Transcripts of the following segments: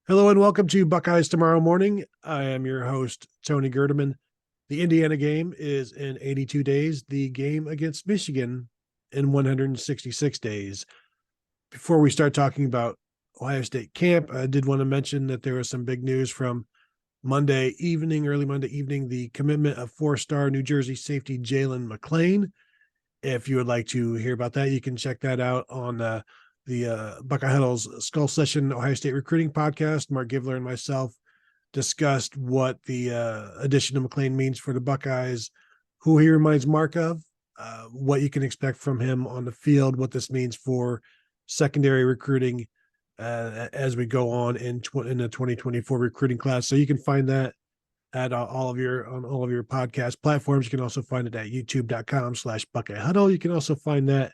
Hello and welcome to Buckeyes Tomorrow Morning. I am your host, Tony Gerdeman. The Indiana game is in 82 days, the game against Michigan in 166 days. Before we start talking about Ohio State camp, I did want to mention that there was some big news from early Monday evening, the commitment of four-star New Jersey safety Jalen McLean. If you would like to hear about that, you can check that out on the Buckeye Huddle's Skull Session Ohio State Recruiting Podcast. Marc, Givler, and myself discussed what the addition of McLean means for the Buckeyes, who he reminds Marc of, what you can expect from him on the field, what this means for secondary recruiting as we go on in the 2024 recruiting class. So you can find that at all of your podcast platforms. You can also find it at youtube.com/Buckeye Huddle. You can also find that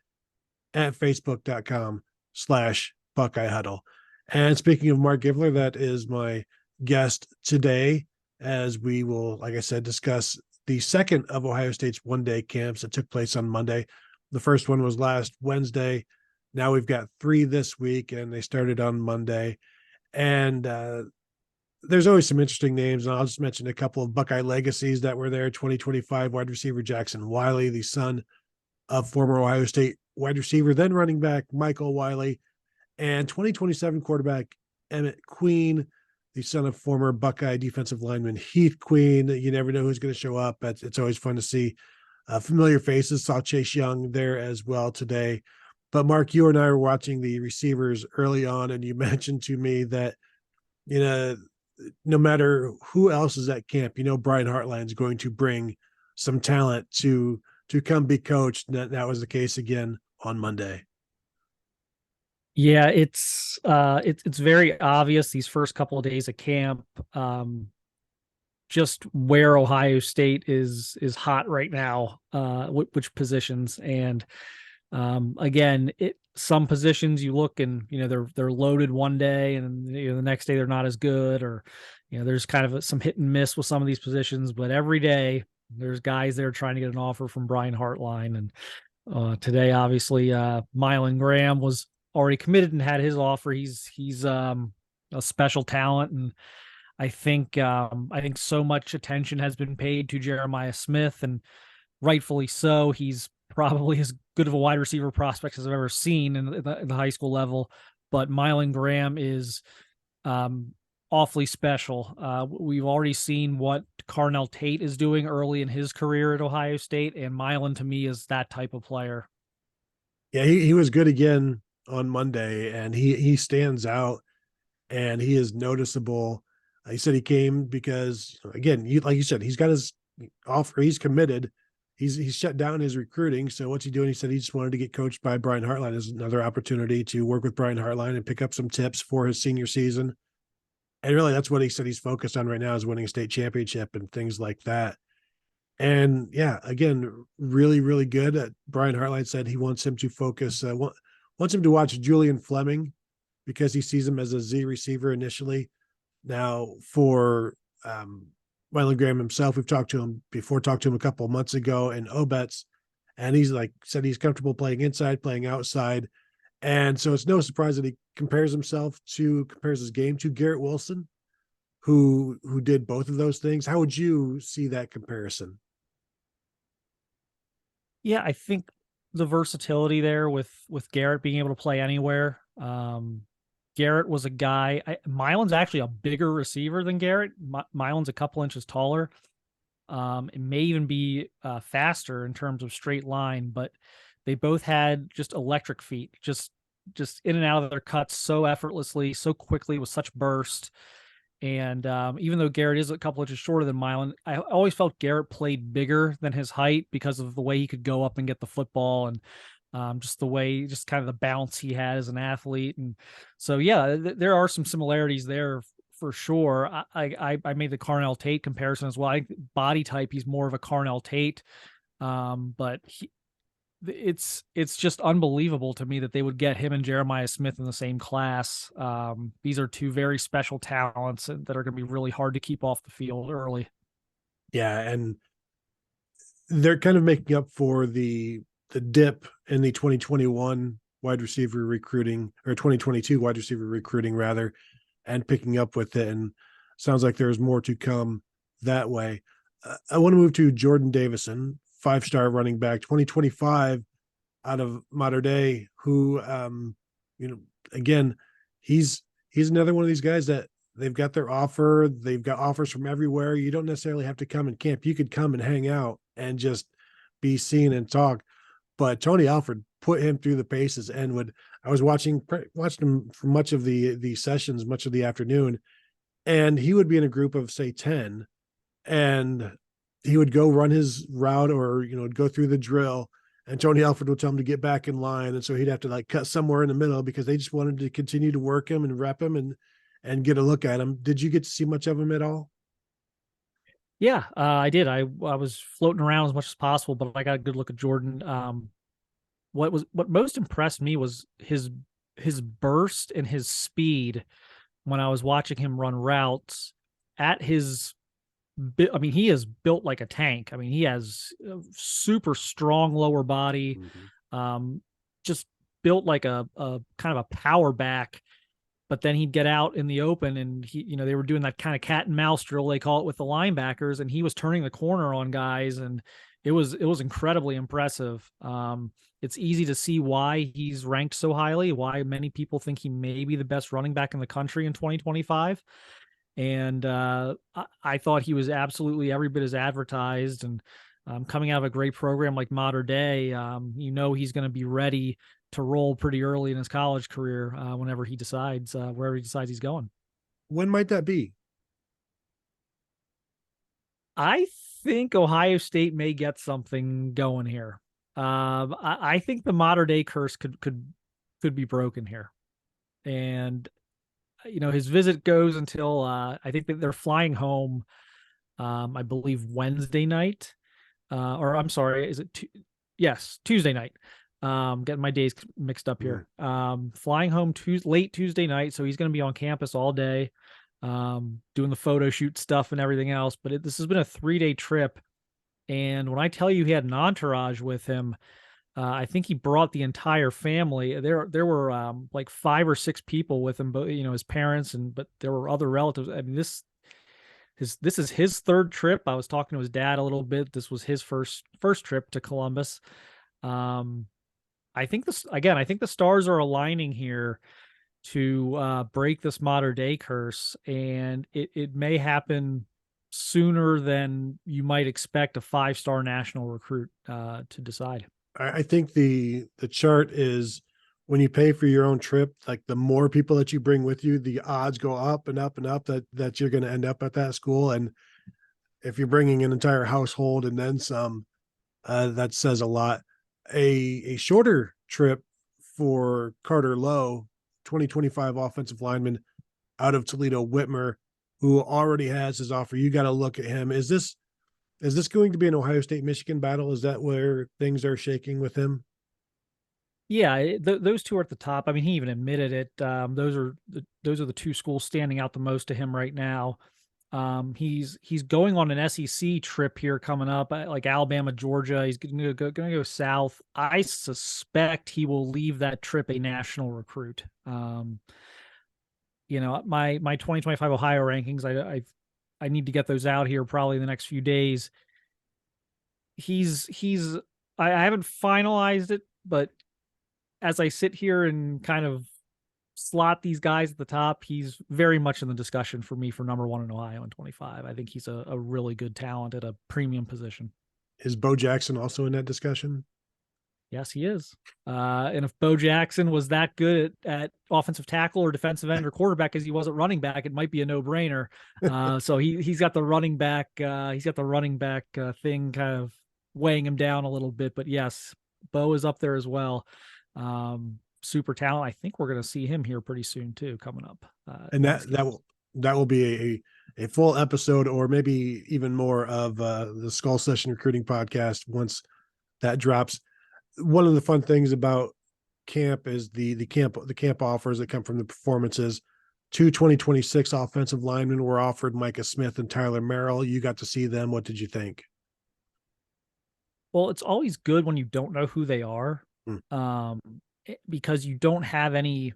at facebook.com/Buckeye Huddle. And speaking of Marc Givler, that is my guest today, as we will, like I said, discuss the second of Ohio State's one-day camps that took place on Monday. The first one was last Wednesday. Now we've got three this week, and they started on Monday. And there's always some interesting names, and I'll just mention a couple of Buckeye legacies that were there. 2025 wide receiver Jackson Wiley, the son of former Ohio State wide receiver, then running back Michael Wiley, and 2027 quarterback Emmett Queen, the son of former Buckeye defensive lineman Heath Queen. You never know who's going to show up. It's always fun to see familiar faces. Saw Chase Young there as well today. But Marc, you and I were watching the receivers early on, and you mentioned to me that, no matter who else is at camp, Brian Hartline's going to bring some talent to come be coached. That was the case again on Monday. Yeah, it's very obvious these first couple of days of camp, just where Ohio State is hot right now, which positions. And again, some positions you look and they're loaded one day, and the next day they're not as good, or there's kind of some hit and miss with some of these positions. But every day there's guys there trying to get an offer from Brian Hartline. And today, obviously, Milan Graham was already committed and had his offer. He's a special talent, and I think so much attention has been paid to Jeremiah Smith, and rightfully so. He's probably as good of a wide receiver prospect as I've ever seen in the high school level. But Milan Graham is awfully special. We've already seen what Carnell Tate is doing early in his career at Ohio State, and Milan, to me, is that type of player. Yeah, he was good again on Monday, and he stands out, and he is noticeable. He said he came because, again, like you said, he's got his offer. He's committed. He's shut down his recruiting. So what's he doing? He said he just wanted to get coached by Brian Hartline. As another opportunity to work with Brian Hartline and pick up some tips for his senior season. And really, that's what he said he's focused on right now, is winning a state championship and things like that. And yeah, again, really, really good. Brian Hartline said he wants him to focus, wants him to watch Julian Fleming, because he sees him as a Z receiver initially. Now, for Milan Graham himself, we've talked to him a couple of months ago in Obetz, and he's said he's comfortable playing inside, playing outside. And so it's no surprise that he compares his game to Garrett Wilson, who did both of those things. How would you see that comparison? Yeah, I think the versatility there with Garrett being able to play anywhere. Garrett was a guy. Milan's actually a bigger receiver than Garrett. Milan's a couple inches taller. It may even be faster in terms of straight line, but they both had just electric feet, just in and out of their cuts so effortlessly, so quickly, with such burst. And even though Garrett is a couple inches shorter than Milan, I always felt Garrett played bigger than his height because of the way he could go up and get the football, and just kind of the bounce he had as an athlete. And so, yeah, there are some similarities there for sure. I made the Carnell Tate comparison as well. Body type, he's more of a Carnell Tate, but it's just unbelievable to me that they would get him and Jeremiah Smith in the same class. These are two very special talents that are going to be really hard to keep off the field early. Yeah, and they're kind of making up for the dip in the 2021 wide receiver recruiting, or 2022 wide receiver recruiting rather, and picking up with it. And sounds like there's more to come that way. I want to move to Jordan Davison, 5-star running back, 2025 out of Mater Dei, who, again, he's another one of these guys that they've got their offer. They've got offers from everywhere. You don't necessarily have to come and camp. You could come and hang out and just be seen and talk. But Tony Alford put him through the paces and I was watching him for much of the sessions, much of the afternoon, and he would be in a group of say 10, and he would go run his route or go through the drill, and Tony Alford would tell him to get back in line, and so he'd have to like cut somewhere in the middle because they just wanted to continue to work him and rep him and get a look at him. Did you get to see much of him at all? Yeah, I did. I was floating around as much as possible, but I got a good look at Jordan. What most impressed me was his burst and his speed when I was watching him run routes at his. I mean, he is built like a tank. I mean, he has a super strong lower body, just built like a kind of a power back. But then he'd get out in the open and they were doing that kind of cat and mouse drill, they call it, with the linebackers, and he was turning the corner on guys, and it was incredibly impressive. It's easy to see why he's ranked so highly, why many people think he may be the best running back in the country in 2025. And I thought he was absolutely every bit as advertised. And coming out of a great program like Mater Dei, he's going to be ready to roll pretty early in his college career whenever he decides, wherever he decides he's going. When might that be? I think Ohio State may get something going here. I think the Mater Dei curse could be broken here. And his visit goes until I think that they're flying home, I believe Wednesday night, or I'm sorry, is it? Yes, Tuesday night. Getting my days mixed up here. Flying home late Tuesday night, so he's going to be on campus all day, doing the photo shoot stuff and everything else. But this has been a 3-day trip, and when I tell you he had an entourage with him, I think he brought the entire family. There were like 5 or 6 people with him, but his parents, but there were other relatives. I mean, this is his 3rd trip. I was talking to his dad a little bit. This was his first trip to Columbus. I think the stars are aligning here to break this Mater Dei curse, and it may happen sooner than you might expect a 5-star national recruit to decide. I think the chart is when you pay for your own trip, like the more people that you bring with you, the odds go up and up and up that you're going to end up at that school. And if you're bringing an entire household and then some, that says a lot. A shorter trip for Carter Lowe, 2025 offensive lineman out of Toledo, Whitmer, who already has his offer. You got to look at him. Is this going to be an Ohio State Michigan battle? Is that where things are shaking with him? Yeah, those two are at the top. I mean, he even admitted it. Those are the 2 schools standing out the most to him right now. He's going on an SEC trip here coming up, like Alabama, Georgia. He's going to go south. I suspect he will leave that trip a national recruit. My 2025 Ohio rankings, I need to get those out here probably in the next few days. I haven't finalized it, but as I sit here and kind of slot these guys at the top, he's very much in the discussion for me for number 1 in Ohio in 25. I think he's a really good talent at a premium position. Is Beau Jackson also in that discussion? Yes, he is. And if Beau Jackson was that good at offensive tackle or defensive end or quarterback as he was at running back, it might be a no-brainer. So he's got the running back thing kind of weighing him down a little bit. But yes, Beau is up there as well. Super talent. I think we're going to see him here pretty soon too, coming up. And that will be a full episode, or maybe even more, of the Skull Session Recruiting Podcast once that drops. One of the fun things about camp is the camp offers that come from the performances. 2 2026 offensive linemen were offered, Micah Smith and Tyler Merrill. You got to see them. What did you think? Well, it's always good when you don't know who they are, because you don't have any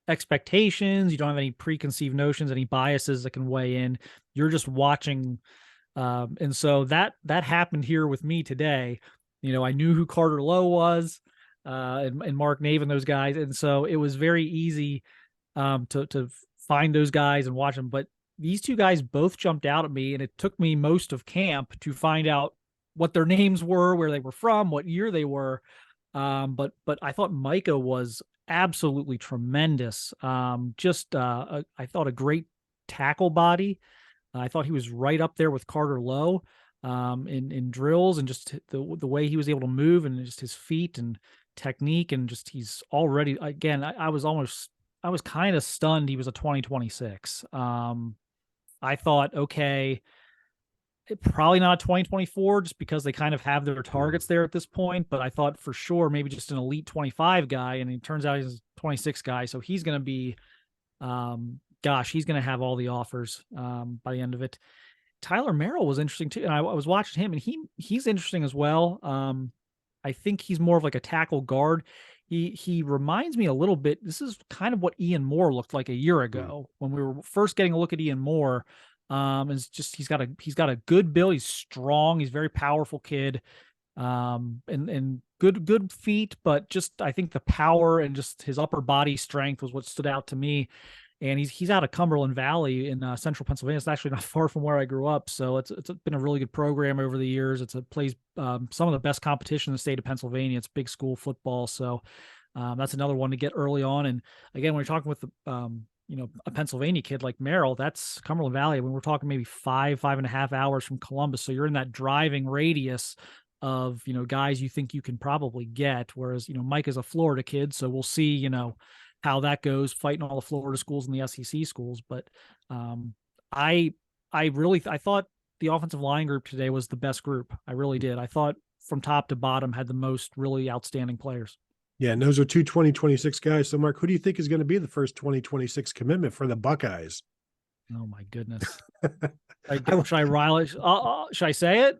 expectations. You don't have any preconceived notions, any biases that can weigh in. You're just watching. And so that happened here with me today. I knew who Carter Lowe was, and Marc Nave, those guys. And so it was very easy to find those guys and watch them. But these two guys both jumped out at me, and it took me most of camp to find out what their names were, where they were from, what year they were. But I thought Micah was absolutely tremendous. I thought a great tackle body. I thought he was right up there with Carter Lowe in drills, and just the way he was able to move, and just his feet and technique, and just he's already, again, I was kind of stunned he was a 2026. I thought, okay, probably not a 2024, just because they kind of have their targets there at this point. But I thought for sure maybe just an elite 25 guy, and it turns out he's a 26 guy. So he's going to be, he's going to have all the offers by the end of it. Tyler Merrill was interesting too, and I was watching him, and he's interesting as well. I think he's more of like a tackle guard. He reminds me a little bit. This is kind of what Ian Moore looked like a year ago when we were first getting a look at Ian Moore. It's just he's got a good build. He's strong. He's a very powerful kid, and good feet. But just I think the power and just his upper body strength was what stood out to me. And he's out of Cumberland Valley in central Pennsylvania. It's actually not far from where I grew up. So it's been a really good program over the years. Plays some of the best competition in the state of Pennsylvania. It's big school football. So that's another one to get early on. And again, when you're talking with a Pennsylvania kid like Merrill, that's Cumberland Valley. When we're talking maybe 5.5 hours from Columbus. So you're in that driving radius of, guys you think you can probably get. Whereas, Mike is a Florida kid. So we'll see, how that goes, fighting all the Florida schools and the SEC schools. But I thought the offensive line group today was the best group. I really did. I thought from top to bottom had the most really outstanding players. Yeah, and those are two 2026 guys. So, Marc, who do you think is going to be the first 2026 commitment for the Buckeyes? Oh my goodness! Should I rile it? Should I say it?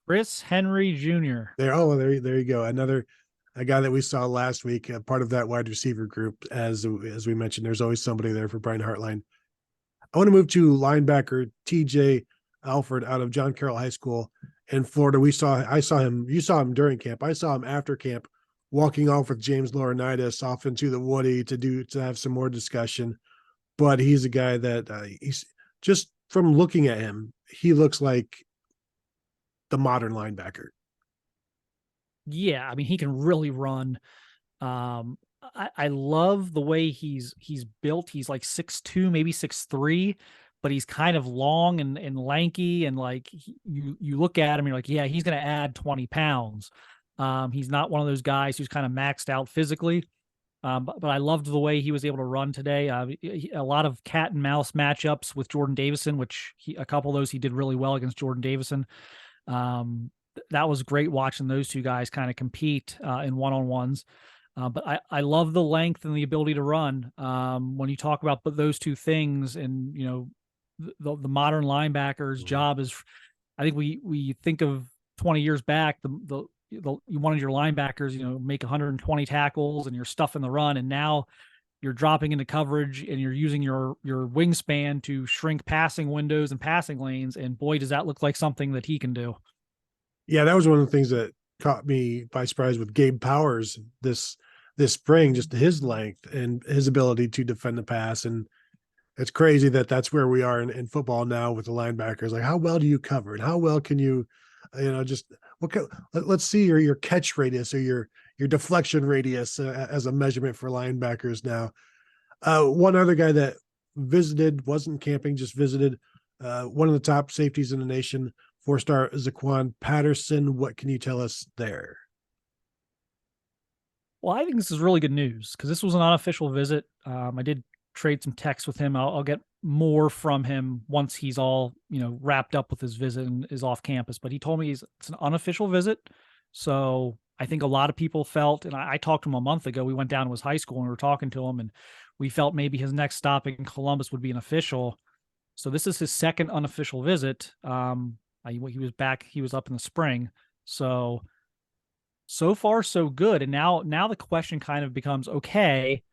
Chris Henry Jr. There you go. A guy that we saw last week, part of that wide receiver group. As we mentioned, there's always somebody there for Brian Hartline. I want to move to linebacker TJ Alford out of John Carroll High School in Florida. I saw him. You saw him during camp. I saw him after camp, walking off with James Laurinaitis off into the Woody to have some more discussion. But he's a guy that he's just, from looking at him, he looks like the modern linebacker. Yeah, I mean, he can really run. I love the way he's built. He's like 6'2", maybe 6'3", but he's kind of long and lanky, and like you look at him, you're like, yeah, he's going to add 20 pounds. He's not one of those guys who's kind of maxed out physically. But I loved the way he was able to run today. A lot of cat and mouse matchups with Jordan Davison, which a couple of those he did really well against Jordan Davison. That was great watching those two guys kind of compete in one-on-ones. But I love the length and the ability to run. When you talk about those two things, and the modern linebacker's job is, I think we think of 20 years back, you wanted your linebackers, make 120 tackles and you're stuffing the run, and now you're dropping into coverage and you're using your wingspan to shrink passing windows and passing lanes. And boy, does that look like something that he can do. Yeah, that was one of the things that caught me by surprise with Gabe Powers this spring, just his length and his ability to defend the pass. And it's crazy that that's where we are in football now with the linebackers. Like, how well do you cover, and how well can you, let's see your catch radius or your deflection radius as a measurement for linebackers now. One other guy that wasn't camping, just visited, one of the top safeties in the nation, 4-star Zaquan Patterson. What can you tell us there? Well, I think this is really good news because this was an unofficial visit. I did trade some texts with him. I'll get more from him once he's all, wrapped up with his visit and is off campus. But he told me it's an unofficial visit. So I think a lot of people felt, and I talked to him a month ago, we went down to his high school and we were talking to him, and we felt maybe his next stop in Columbus would be an official. So this is his second unofficial visit. He was back. He was up in the spring. So far, so good. And now the question kind of becomes, okay,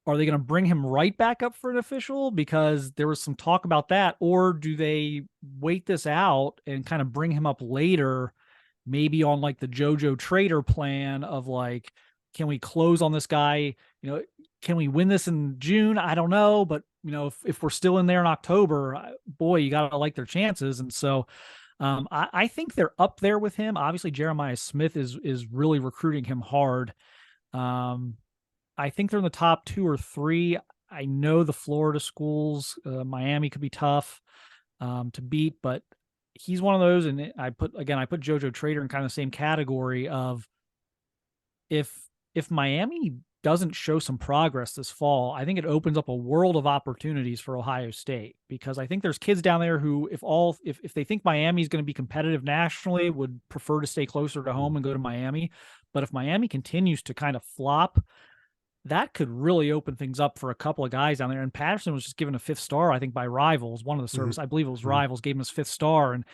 are they going to bring him right back up for an official? Because there was some talk about that. Or do they wait this out and kind of bring him up later, maybe on like the JoJo Trader plan of like, can we close on this guy? Can we win this in June? I don't know. But, if we're still in there in October, boy, you got to like their chances. And so I think they're up there with him. Obviously, Jeremiah Smith is really recruiting him hard. I think they're in the top 2 or 3. I know the Florida schools, Miami could be tough to beat, but he's one of those. And I put JoJo Trader in kind of the same category of if Miami doesn't show some progress this fall, I think it opens up a world of opportunities for Ohio State, because I think there's kids down there who, if they think Miami is going to be competitive nationally, would prefer to stay closer to home and go to Miami. But if Miami continues to kind of flop, that could really open things up for a couple of guys down there. And Patterson was just given a 5th star, I think, by Rivals, one of the service. I believe it was Rivals, gave him his 5th star. And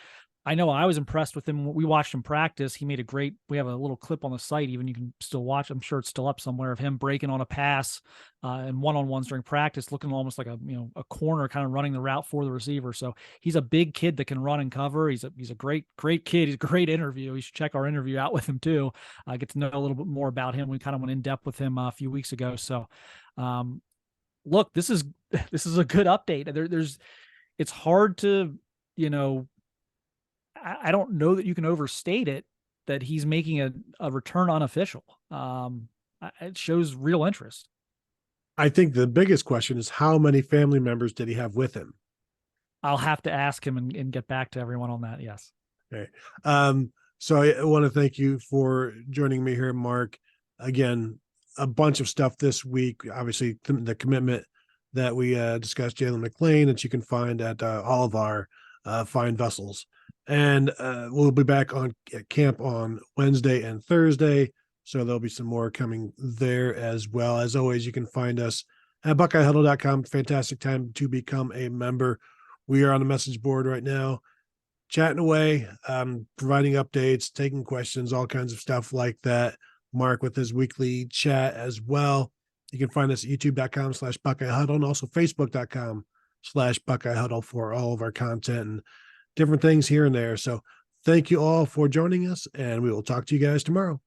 I know I was impressed with him. We watched him practice. He made we have a little clip on the site, even you can still watch. I'm sure it's still up somewhere, of him breaking on a pass and one-on-ones during practice, looking almost like a corner, kind of running the route for the receiver. So he's a big kid that can run and cover. He's a great kid. He's a great interview. You should check our interview out with him too. Get to know a little bit more about him. We kind of went in depth with him a few weeks ago. So look, this is a good update. It's hard to, I don't know that you can overstate it, that he's making a return unofficial. It shows real interest. I think the biggest question is, how many family members did he have with him? I'll have to ask him and get back to everyone on that. Yes. Okay. So I want to thank you for joining me here, Marc. Again, a bunch of stuff this week. Obviously, the commitment that we discussed, Jalen McLean, that you can find at all of our fine vessels. And we'll be back at camp on Wednesday and Thursday. So there'll be some more coming there as well. As always, you can find us at BuckeyeHuddle.com. Fantastic time to become a member. We are on the message board right now, chatting away, providing updates, taking questions, all kinds of stuff like that. Marc with his weekly chat as well. You can find us at youtube.com/BuckeyeHuddle and also Facebook.com/BuckeyeHuddle for all of our content and different things here and there. So thank you all for joining us, and we will talk to you guys tomorrow.